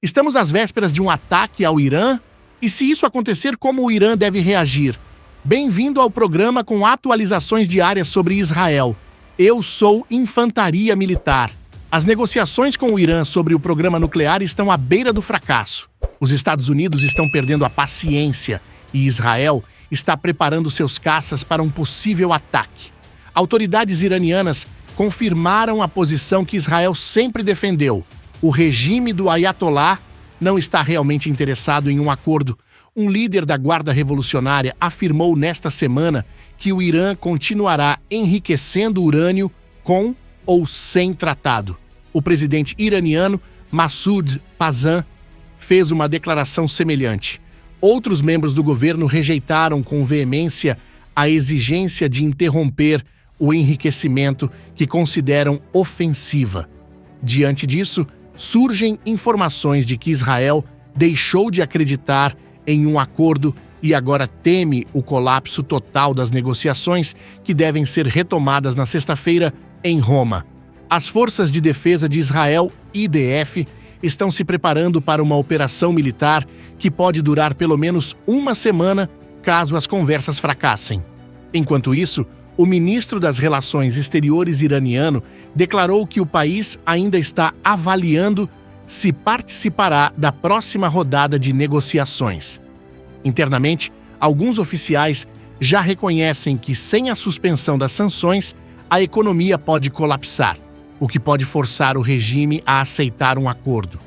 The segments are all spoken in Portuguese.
Estamos às vésperas de um ataque ao Irã? E se isso acontecer, como o Irã deve reagir? Bem-vindo ao programa com atualizações diárias sobre Israel. Eu sou Infantaria Militar. As negociações com o Irã sobre o programa nuclear estão à beira do fracasso. Os Estados Unidos estão perdendo a paciência e Israel está preparando seus caças para um possível ataque. Autoridades iranianas confirmaram a posição que Israel sempre defendeu. O regime do Ayatollah não está realmente interessado em um acordo. Um líder da Guarda Revolucionária afirmou nesta semana que o Irã continuará enriquecendo urânio com ou sem tratado. O presidente iraniano Massoud Pazan fez uma declaração semelhante. Outros membros do governo rejeitaram com veemência a exigência de interromper o enriquecimento que consideram ofensiva. Diante disso, surgem informações de que Israel deixou de acreditar em um acordo e agora teme o colapso total das negociações que devem ser retomadas na sexta-feira em Roma. As Forças de Defesa de Israel, IDF, estão se preparando para uma operação militar que pode durar pelo menos uma semana caso as conversas fracassem. Enquanto isso, o ministro das Relações Exteriores iraniano declarou que o país ainda está avaliando se participará da próxima rodada de negociações. Internamente, alguns oficiais já reconhecem que, sem a suspensão das sanções, a economia pode colapsar, o que pode forçar o regime a aceitar um acordo.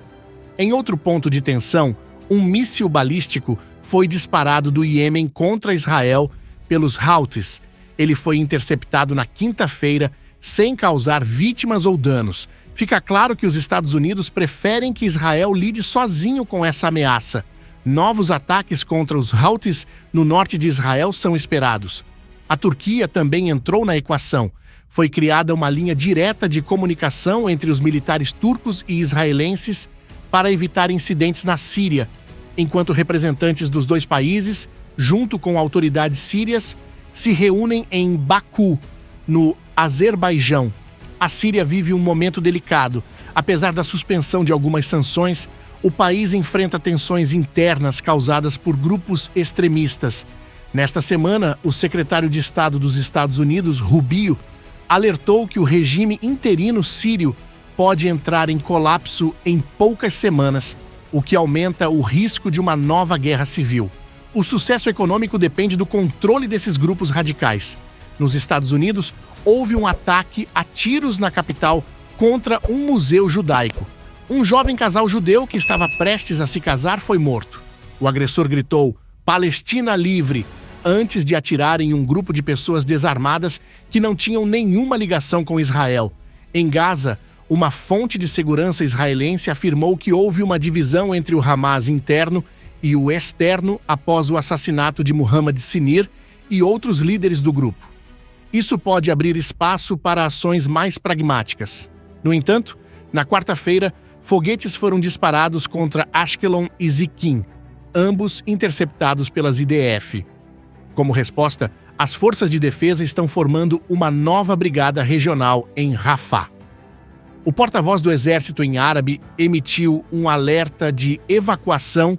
Em outro ponto de tensão, um míssil balístico foi disparado do Iêmen contra Israel pelos Houthis. Ele foi interceptado na quinta-feira sem causar vítimas ou danos. Fica claro que os Estados Unidos preferem que Israel lide sozinho com essa ameaça. Novos ataques contra os Houthis no norte de Israel são esperados. A Turquia também entrou na equação. Foi criada uma linha direta de comunicação entre os militares turcos e israelenses para evitar incidentes na Síria, enquanto representantes dos dois países, junto com autoridades sírias, se reúnem em Baku, no Azerbaijão. A Síria vive um momento delicado. Apesar da suspensão de algumas sanções, o país enfrenta tensões internas causadas por grupos extremistas. Nesta semana, o secretário de Estado dos Estados Unidos, Rubio, alertou que o regime interino sírio pode entrar em colapso em poucas semanas, o que aumenta o risco de uma nova guerra civil. O sucesso econômico depende do controle desses grupos radicais. Nos Estados Unidos, houve um ataque a tiros na capital contra um museu judaico. Um jovem casal judeu que estava prestes a se casar foi morto. O agressor gritou "Palestina livre!" antes de atirar em um grupo de pessoas desarmadas que não tinham nenhuma ligação com Israel. Em Gaza, uma fonte de segurança israelense afirmou que houve uma divisão entre o Hamas interno e o externo após o assassinato de Muhammad Sinir e outros líderes do grupo. Isso pode abrir espaço para ações mais pragmáticas. No entanto, na quarta-feira, foguetes foram disparados contra Ashkelon e Ziquim, ambos interceptados pelas IDF. Como resposta, as forças de defesa estão formando uma nova brigada regional em Rafah. O porta-voz do exército em árabe emitiu um alerta de evacuação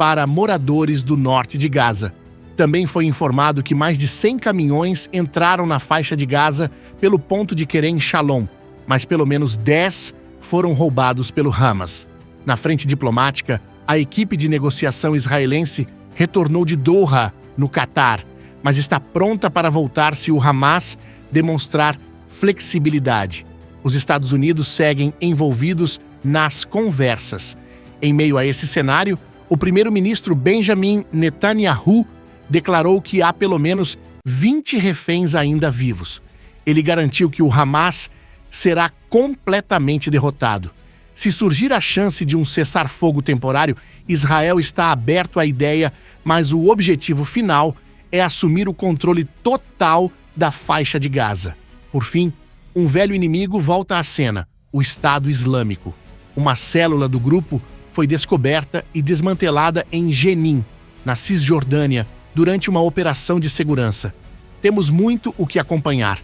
para moradores do norte de Gaza. Também foi informado que mais de 100 caminhões entraram na faixa de Gaza pelo ponto de Kerem Shalom, mas pelo menos 10 foram roubados pelo Hamas. Na frente diplomática, a equipe de negociação israelense retornou de Doha, no Catar, mas está pronta para voltar se o Hamas demonstrar flexibilidade. Os Estados Unidos seguem envolvidos nas conversas. Em meio a esse cenário, o primeiro-ministro Benjamin Netanyahu declarou que há pelo menos 20 reféns ainda vivos. Ele garantiu que o Hamas será completamente derrotado. Se surgir a chance de um cessar-fogo temporário, Israel está aberto à ideia, mas o objetivo final é assumir o controle total da faixa de Gaza. Por fim, um velho inimigo volta à cena, o Estado Islâmico. Uma célula do grupo foi descoberta e desmantelada em Jenin, na Cisjordânia, durante uma operação de segurança. Temos muito o que acompanhar.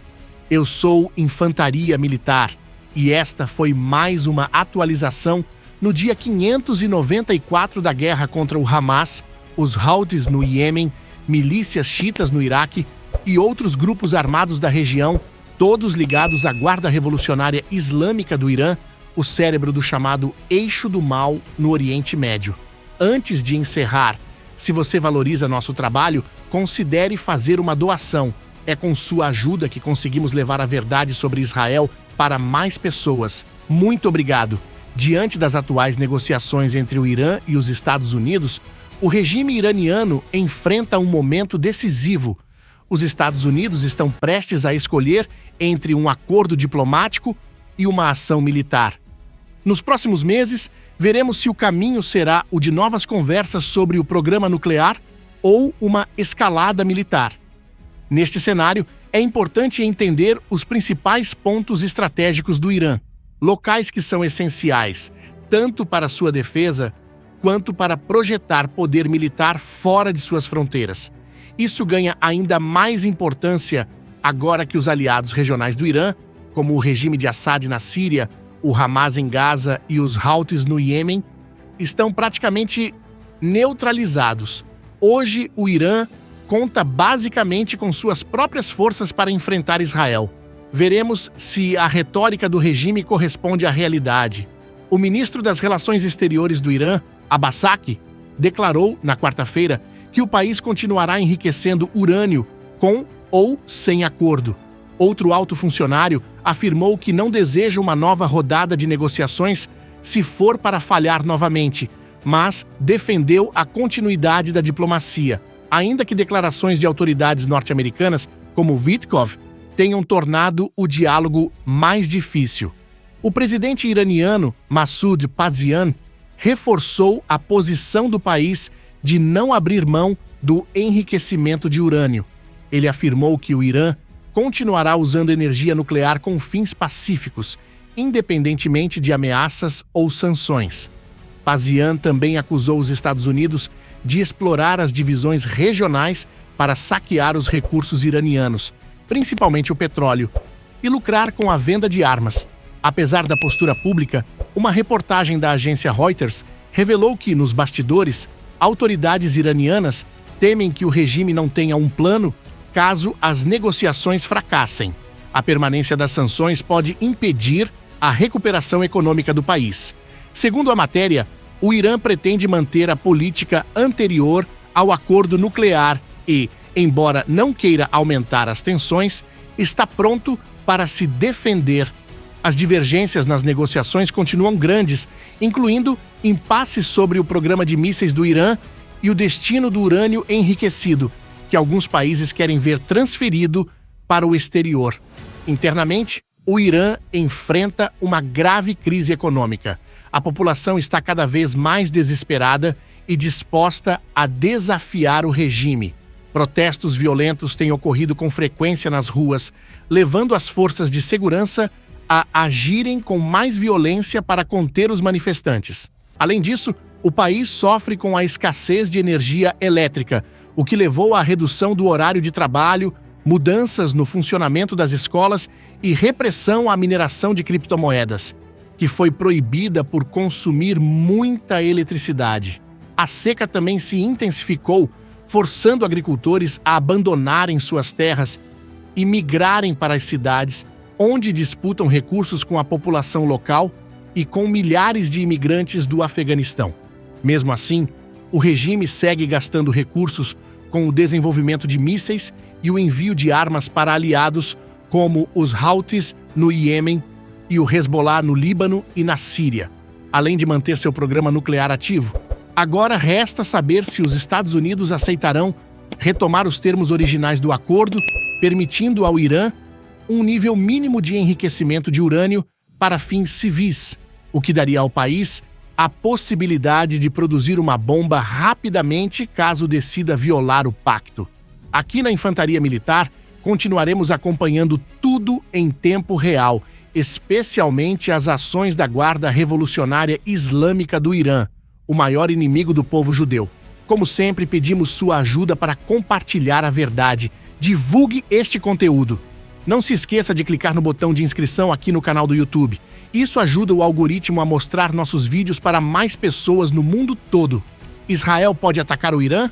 Eu sou Infantaria Militar e esta foi mais uma atualização no dia 594 da guerra contra o Hamas, os Houthis no Iêmen, milícias xiitas no Iraque e outros grupos armados da região, todos ligados à Guarda Revolucionária Islâmica do Irã, o cérebro do chamado Eixo do Mal no Oriente Médio. Antes de encerrar, se você valoriza nosso trabalho, considere fazer uma doação. É com sua ajuda que conseguimos levar a verdade sobre Israel para mais pessoas. Muito obrigado. Diante das atuais negociações entre o Irã e os Estados Unidos, o regime iraniano enfrenta um momento decisivo. Os Estados Unidos estão prestes a escolher entre um acordo diplomático e uma ação militar. Nos próximos meses, veremos se o caminho será o de novas conversas sobre o programa nuclear ou uma escalada militar. Neste cenário, é importante entender os principais pontos estratégicos do Irã, locais que são essenciais tanto para sua defesa quanto para projetar poder militar fora de suas fronteiras. Isso ganha ainda mais importância agora que os aliados regionais do Irã, como o regime de Assad na Síria, o Hamas em Gaza e os Houthis no Iêmen, estão praticamente neutralizados. Hoje, o Irã conta basicamente com suas próprias forças para enfrentar Israel. Veremos se a retórica do regime corresponde à realidade. O ministro das Relações Exteriores do Irã, Abbasaki, declarou, na quarta-feira, que o país continuará enriquecendo urânio com ou sem acordo. Outro alto funcionário afirmou que não deseja uma nova rodada de negociações se for para falhar novamente, mas defendeu a continuidade da diplomacia, ainda que declarações de autoridades norte-americanas, como Witkoff, tenham tornado o diálogo mais difícil. O presidente iraniano Massoud Pezeshkian reforçou a posição do país de não abrir mão do enriquecimento de urânio. Ele afirmou que o Irã continuará usando energia nuclear com fins pacíficos, independentemente de ameaças ou sanções. Pezeshkian também acusou os Estados Unidos de explorar as divisões regionais para saquear os recursos iranianos, principalmente o petróleo, e lucrar com a venda de armas. Apesar da postura pública, uma reportagem da agência Reuters revelou que, nos bastidores, autoridades iranianas temem que o regime não tenha um plano caso as negociações fracassem. A permanência das sanções pode impedir a recuperação econômica do país. Segundo a matéria, o Irã pretende manter a política anterior ao acordo nuclear e, embora não queira aumentar as tensões, está pronto para se defender. As divergências nas negociações continuam grandes, incluindo impasses sobre o programa de mísseis do Irã e o destino do urânio enriquecido, que alguns países querem ver transferido para o exterior. Internamente, o Irã enfrenta uma grave crise econômica. A população está cada vez mais desesperada e disposta a desafiar o regime. Protestos violentos têm ocorrido com frequência nas ruas, levando as forças de segurança a agirem com mais violência para conter os manifestantes. Além disso, o país sofre com a escassez de energia elétrica, o que levou à redução do horário de trabalho, mudanças no funcionamento das escolas e repressão à mineração de criptomoedas, que foi proibida por consumir muita eletricidade. A seca também se intensificou, forçando agricultores a abandonarem suas terras e migrarem para as cidades, onde disputam recursos com a população local e com milhares de imigrantes do Afeganistão. Mesmo assim, o regime segue gastando recursos com o desenvolvimento de mísseis e o envio de armas para aliados como os Houthis no Iêmen e o Hezbollah no Líbano e na Síria, além de manter seu programa nuclear ativo. Agora resta saber se os Estados Unidos aceitarão retomar os termos originais do acordo, permitindo ao Irã um nível mínimo de enriquecimento de urânio para fins civis, o que daria ao país a possibilidade de produzir uma bomba rapidamente caso decida violar o pacto. Aqui na Infantaria Militar, continuaremos acompanhando tudo em tempo real, especialmente as ações da Guarda Revolucionária Islâmica do Irã, o maior inimigo do povo judeu. Como sempre, pedimos sua ajuda para compartilhar a verdade. Divulgue este conteúdo. Não se esqueça de clicar no botão de inscrição aqui no canal do YouTube. Isso ajuda o algoritmo a mostrar nossos vídeos para mais pessoas no mundo todo. Israel pode atacar o Irã?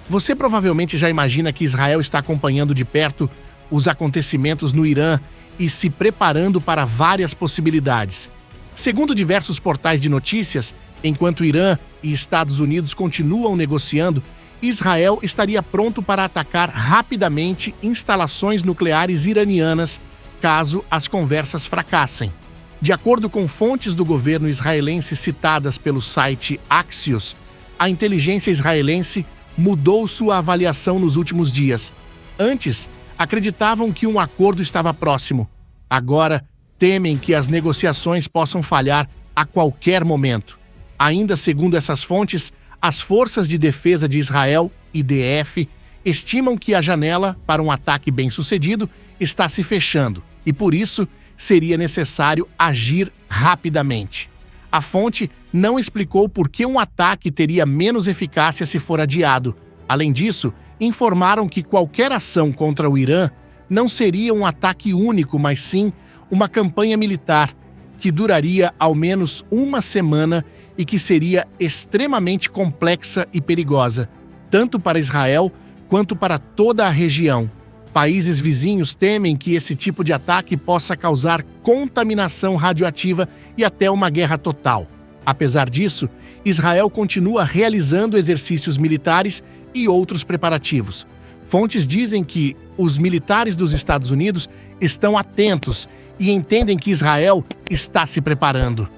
Você provavelmente já imagina que Israel está acompanhando de perto os acontecimentos no Irã e se preparando para várias possibilidades. Segundo diversos portais de notícias, enquanto Irã e Estados Unidos continuam negociando, Israel estaria pronto para atacar rapidamente instalações nucleares iranianas caso as conversas fracassem. De acordo com fontes do governo israelense citadas pelo site Axios, a inteligência israelense mudou sua avaliação nos últimos dias. Antes, acreditavam que um acordo estava próximo. Agora, temem que as negociações possam falhar a qualquer momento. Ainda segundo essas fontes, as Forças de Defesa de Israel, IDF, estimam que a janela para um ataque bem-sucedido está se fechando e, por isso, seria necessário agir rapidamente. A fonte não explicou por que um ataque teria menos eficácia se for adiado. Além disso, informaram que qualquer ação contra o Irã não seria um ataque único, mas sim uma campanha militar que duraria ao menos uma semana e que seria extremamente complexa e perigosa, tanto para Israel quanto para toda a região. Países vizinhos temem que esse tipo de ataque possa causar contaminação radioativa e até uma guerra total. Apesar disso, Israel continua realizando exercícios militares e outros preparativos. Fontes dizem que os militares dos Estados Unidos estão atentos e entendem que Israel está se preparando.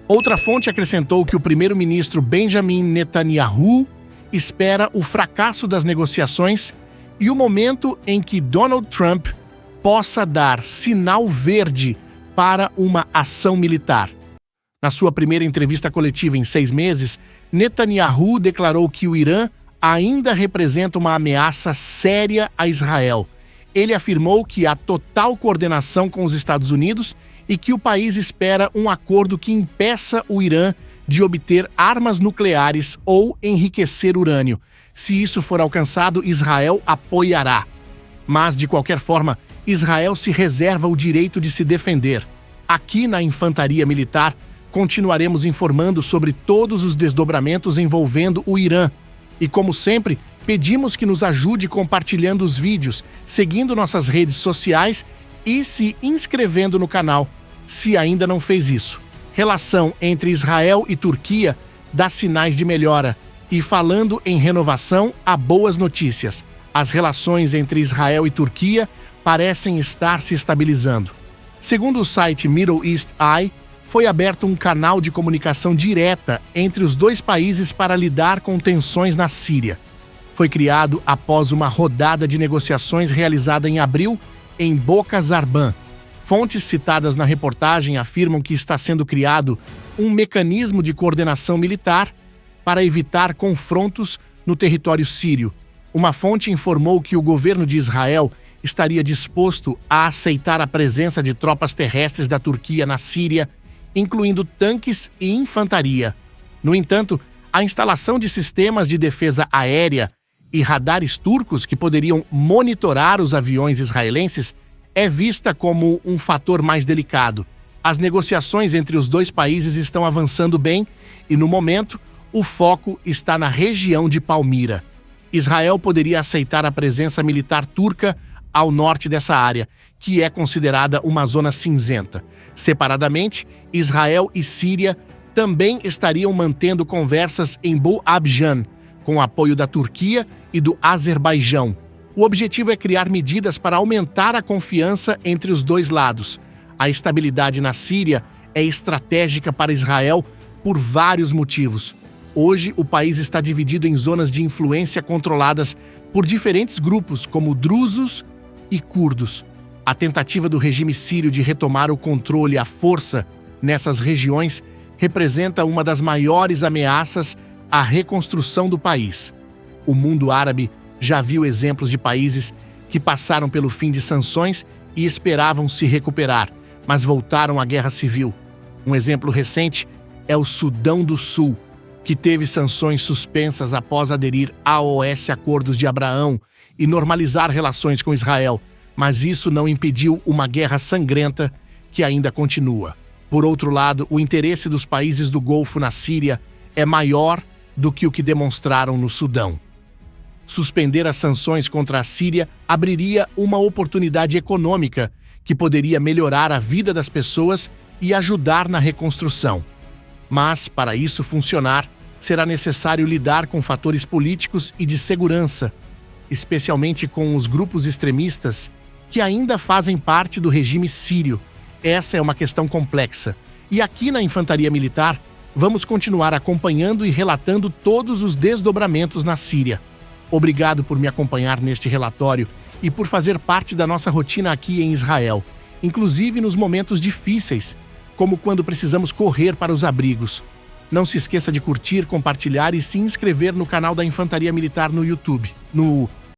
Outra fonte acrescentou que o primeiro-ministro Benjamin Netanyahu espera o fracasso das negociações e o momento em que Donald Trump possa dar sinal verde para uma ação militar. Na sua primeira entrevista coletiva em 6 meses, Netanyahu declarou que o Irã ainda representa uma ameaça séria a Israel. Ele afirmou que há total coordenação com os Estados Unidos e que o país espera um acordo que impeça o Irã de obter armas nucleares ou enriquecer urânio. Se isso for alcançado, Israel apoiará. Mas, de qualquer forma, Israel se reserva o direito de se defender. Aqui na Infantaria Militar, continuaremos informando sobre todos os desdobramentos envolvendo o Irã. E, como sempre, pedimos que nos ajude compartilhando os vídeos, seguindo nossas redes sociais e se inscrevendo no canal, se ainda não fez isso. Relação entre Israel e Turquia dá sinais de melhora. E falando em renovação, há boas notícias. As relações entre Israel e Turquia parecem estar se estabilizando. Segundo o site Middle East Eye, foi aberto um canal de comunicação direta entre os dois países para lidar com tensões na Síria. Foi criado após uma rodada de negociações realizada em abril em Boca Zarban. Fontes citadas na reportagem afirmam que está sendo criado um mecanismo de coordenação militar para evitar confrontos no território sírio. Uma fonte informou que o governo de Israel estaria disposto a aceitar a presença de tropas terrestres da Turquia na Síria, incluindo tanques e infantaria. No entanto, a instalação de sistemas de defesa aérea e radares turcos que poderiam monitorar os aviões israelenses é vista como um fator mais delicado. As negociações entre os dois países estão avançando bem e, no momento, o foco está na região de Palmira. Israel poderia aceitar a presença militar turca ao norte dessa área, que é considerada uma zona cinzenta. Separadamente, Israel e Síria também estariam mantendo conversas em Abu Abjan, com apoio da Turquia e do Azerbaijão. O objetivo é criar medidas para aumentar a confiança entre os dois lados. A estabilidade na Síria é estratégica para Israel por vários motivos. Hoje, o país está dividido em zonas de influência controladas por diferentes grupos, como drusos e curdos. A tentativa do regime sírio de retomar o controle à força nessas regiões representa uma das maiores ameaças à reconstrução do país. O mundo árabe já viu exemplos de países que passaram pelo fim de sanções e esperavam se recuperar, mas voltaram à guerra civil. Um exemplo recente é o Sudão do Sul, que teve sanções suspensas após aderir ao Acordos de Abraão e normalizar relações com Israel, Mas isso não impediu uma guerra sangrenta que ainda continua. Por outro lado, o interesse dos países do Golfo na Síria é maior do que o que demonstraram no Sudão. Suspender as sanções contra a Síria abriria uma oportunidade econômica que poderia melhorar a vida das pessoas e ajudar na reconstrução. Mas, para isso funcionar, será necessário lidar com fatores políticos e de segurança, especialmente com os grupos extremistas que ainda fazem parte do regime sírio. Essa é uma questão complexa. E aqui na Infantaria Militar, vamos continuar acompanhando e relatando todos os desdobramentos na Síria. Obrigado por me acompanhar neste relatório e por fazer parte da nossa rotina aqui em Israel, inclusive nos momentos difíceis, como quando precisamos correr para os abrigos. Não se esqueça de curtir, compartilhar e se inscrever no canal da Infantaria Militar no YouTube. No